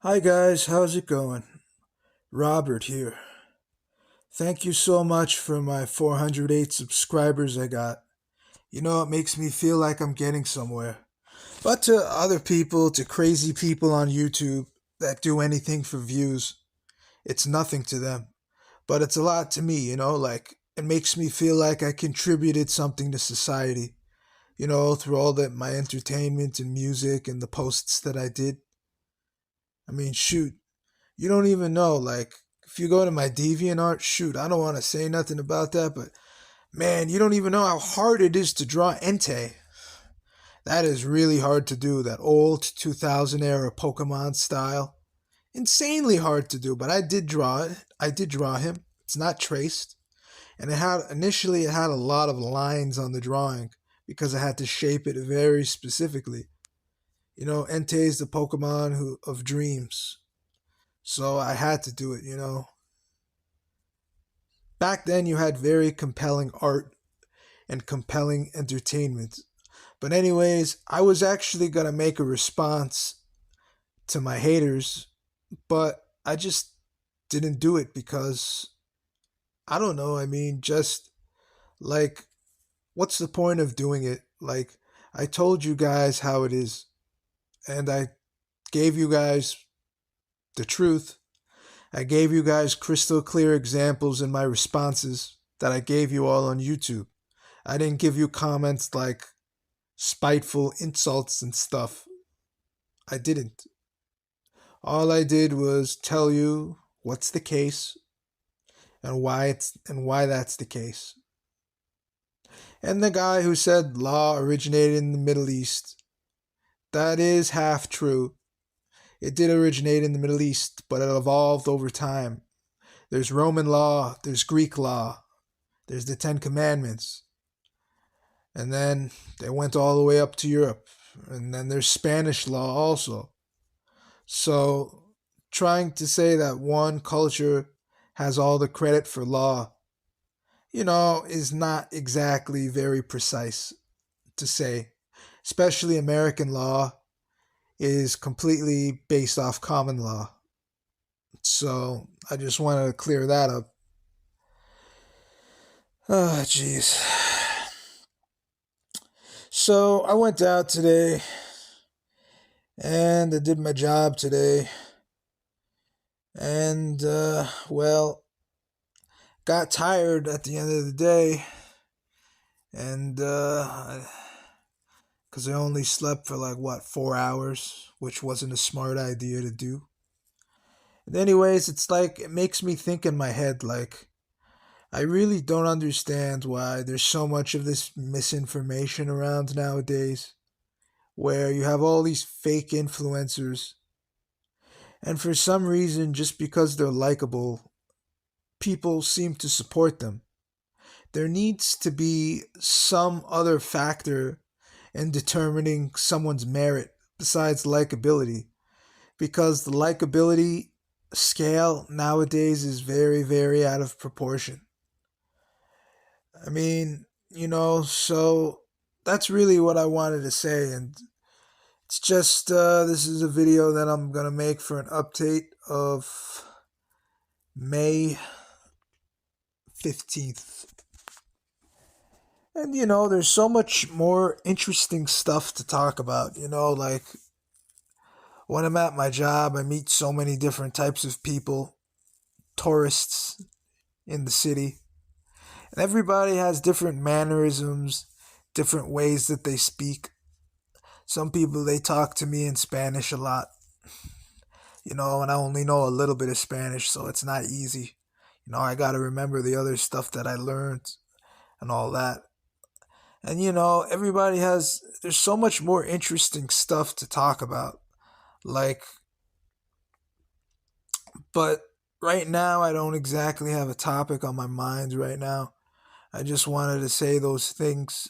Hi guys, how's it going? Robert here. Thank you so much for my 408 subscribers I got. It makes me feel like I'm getting somewhere. But to other people, to crazy people on YouTube that do anything for views, it's nothing to them. But it's a lot to me, like it makes me feel like I contributed something to society, through all that my entertainment and music and the posts that I did. I mean, shoot, you don't even know. Like, if you go to my DeviantArt, shoot, I don't want to say nothing about that, but man, you don't even know how hard it is to draw Entei. That is really hard to do, that old 2000 era Pokemon style. Insanely hard to do, but I did draw it. I did draw him. It's not traced. And it had a lot of lines on the drawing because I had to shape it very specifically. Entei is the Pokemon of dreams. So I had to do it. Back then, you had very compelling art and compelling entertainment. But, anyways, I was actually going to make a response to my haters, but I just didn't do it because I don't know. I mean, just like, what's the point of doing it? Like, I told you guys how it is, and I gave you guys the truth. I gave you guys crystal clear examples in my responses that I gave you all on YouTube. I didn't give you comments like spiteful insults and stuff. I didn't. All I did was tell you what's the case and why that's the case. And the guy who said law originated in the Middle East, that is half true. It did originate in the Middle East, but it evolved over time. There's Roman law, there's Greek law, there's the Ten Commandments. And then they went all the way up to Europe. And then there's Spanish law also. So trying to say that one culture has all the credit for law, is not exactly very precise to say. Especially American law is completely based off common law. So I just wanted to clear that up. Oh, jeez. So I went out today and I did my job today. And, well, got tired at the end of the day. And, because I only slept for like, what, 4 hours, which wasn't a smart idea to do. And anyways, it's like, it makes me think in my head, like, I really don't understand why there's so much of this misinformation around nowadays, where you have all these fake influencers, and for some reason, just because they're likable, people seem to support them. There needs to be some other factor in determining someone's merit besides likability, because the likability scale nowadays is very, very out of proportion. I mean, so that's really what I wanted to say. And it's just, this is a video that I'm going to make for an update of May 15th. And, there's so much more interesting stuff to talk about. Like when I'm at my job, I meet so many different types of people, tourists in the city. And everybody has different mannerisms, different ways that they speak. Some people, they talk to me in Spanish a lot, and I only know a little bit of Spanish, so it's not easy. I got to remember the other stuff that I learned and all that. And, there's so much more interesting stuff to talk about. Like, but right now, I don't exactly have a topic on my mind right now. I just wanted to say those things.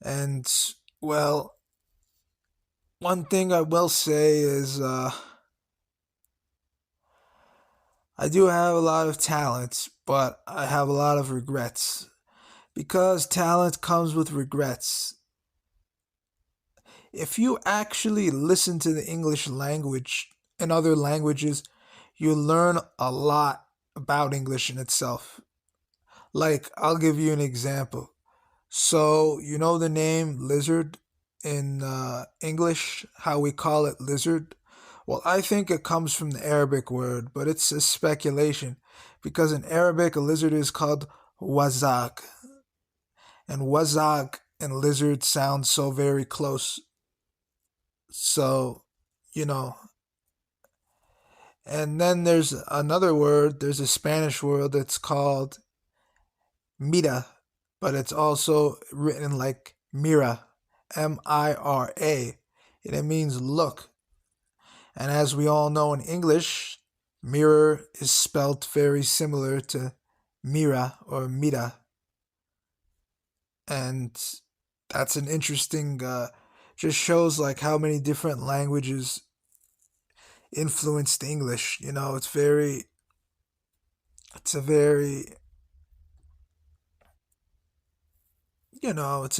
And, well, one thing I will say is I do have a lot of talents, but I have a lot of regrets. Because talent comes with regrets. if you actually listen to the English language and other languages, you learn a lot about English in itself. Like, I'll give you an example. So, you know the name lizard in English, how we call it lizard? Well, I think it comes from the Arabic word, but it's a speculation because in Arabic, a lizard is called wazak. And wazak and lizard sound so very close. So, you know, and then there's another word, there's a Spanish word that's called mira, but it's also written like mira, Mira, and it means look. And as we all know in English, mirror is spelt very similar to mira or mira, and that's an interesting. Just shows like how many different languages influenced English. You know, it's a very, it's a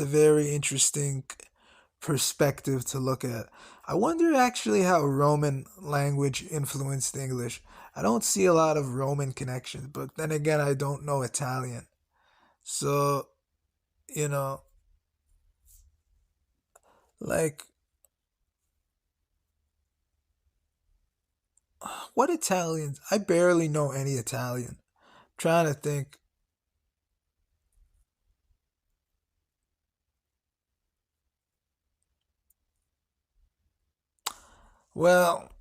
very interesting perspective to look at. I wonder actually how Roman language influenced English. I don't see a lot of Roman connections, but then again, I don't know Italian. So, you know, like, what Italians? I barely know any Italian. Trying to think. Well,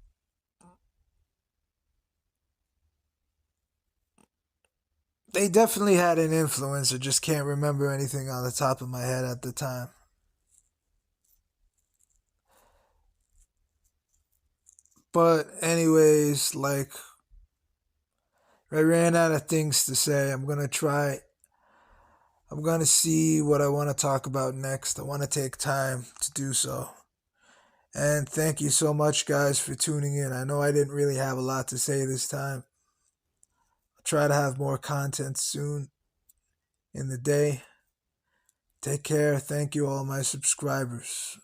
they definitely had an influence. I just can't remember anything on the top of my head at the time. But, anyways, like, I ran out of things to say. I'm gonna see what I want to talk about next. I want to take time to do so. And thank you so much, guys, for tuning in. I know I didn't really have a lot to say this time. I'll try to have more content soon in the day. Take care. Thank you, all my subscribers.